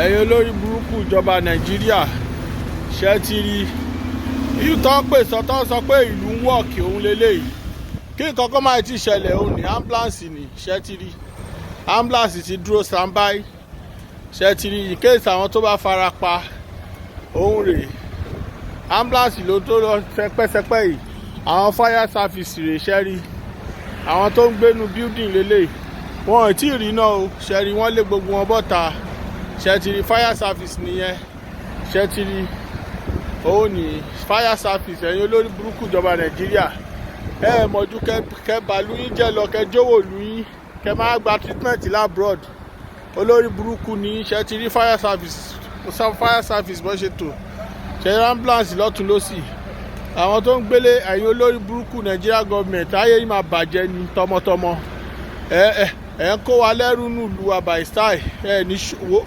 ẹ̀yin olórí burúkú ìjọba nàìjíríà ṣe ti rí ìlú tó ń pè sọ́tọ́ sọ pé ìlú ń wọ̀kì òun lélẹ́yìí kí nǹkan kan máa ti ṣẹlẹ̀ òun ní ambulance ní ṣe ti rí ambulance ti dúró standby ṣe ti rí in case àwọn tó bá fara pa òun rèé ambulance ló tó lọ sẹpẹ́sẹpẹ́ yìí àwọn fire service rèé ṣe rí àwọn tó ń gbénu building lélẹ́yìí wọn ò tí ì rí náà o ṣe rí wọ́n lé gbogbo wọn bọ́ta ṣe ti rí fire service nìyẹn ṣe ti rí òun ní fire service ẹ̀yin olórí burúkú ìjọba nàìjíríà ẹ mọ̀jú kẹ bàlú yín jẹ́ lọ kẹ jówó lù yín kẹ máa gba treatment labroad olórí burúkú ní ṣe ti rí fire service bó ṣe tò ṣe rí ambulance lọ́tún lọ́sì àwọn tó ń gbélé ẹ̀yin olórí burúkú nàìjíríà gọọmenti ayé yìí máa bàjẹ́ ní tọmọtọmọ ẹ ń kó wa lẹ́rú nílùú àbàìstáì ẹ ní ṣòwò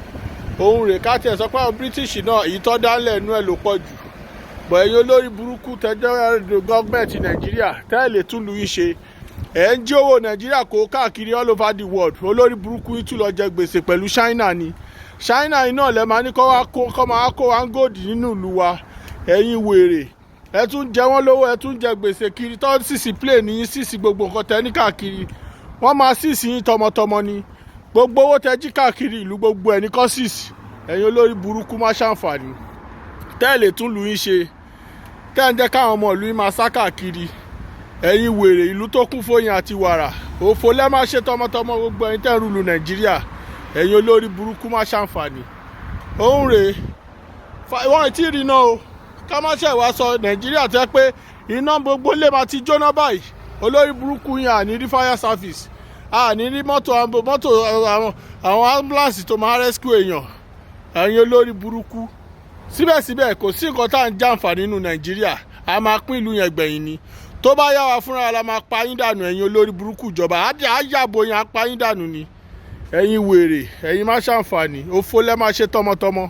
òun rè ká tiẹ̀ sọ pé àwọn british náà èyí tó dálẹ̀ inú ẹ̀ ló pọ̀ jù bọ̀ ẹ̀yin olórí burúkú tẹ́jọ́ gọ́ọ̀mẹ̀ntì nàìjíríà tẹ́lẹ̀ tún lu yín ṣe ẹ̀ ń jí owó nàìjíríà kó káàkiri all over the world olórí burúkú yín tún lọ jẹ gbèsè pẹ̀lú china ni china yìí náà lẹ́ máa ní kọ́ máa kó wa ń gòdì nínú ìlú wa ẹ̀yin wèrè ẹ tún jẹ wọ́n lówó ẹ tún jẹ gbèsè kiri tó sísì plane yín sísì gbogbo nǹkan tẹ́ ní káàkiri wọ́n máa sísì yín tọmọtọmọ ni gbogbo owó tẹ́ jí káàkiri ìlú gbogbo ẹ̀ ní kọ́sìsì ẹ̀yin olórí burúkú má ṣàǹfààní tẹ́lẹ̀ tún lu yín ṣe tẹ́ ń jẹ́ káwọn ọmọ ìlú yín máa sá káàkiri ẹ̀yin wèrè ìlú tó kún fóyin àti wàrà òfò lẹ́ máa ṣe tọmọtọmọ gbogbo ẹ̀yin tẹ́ ń rúlu nàìjíríà ẹ̀yin olórí burúkú má ṣàǹfààní òun rèé wọ́n ti rí náà o ká má ṣe wá sọ nàìjíríà tẹ́ pé iná gbogbo lè máa ti jóná báyìí olórí burúkú yín àní rí fire service àní rí mọ́tò àwọn ambulance tó máa rescue èèyàn ẹ̀yin olórí burúkú síbẹ̀síbẹ̀ kò sí nǹkan tá à ń jàǹfààní nínú nàìjíríà a máa pín ìlú yẹn gbẹ̀yìn ni tó bá yá wa fúnra la máa pa yín dànù ẹ̀yin olórí burúkú ìjọba á yàbò yín á pa yín dànù ni ẹ̀yin wèrè ẹ̀yin má ṣàǹfààní òfò lẹ́ máa ṣe tọmọtọmọ.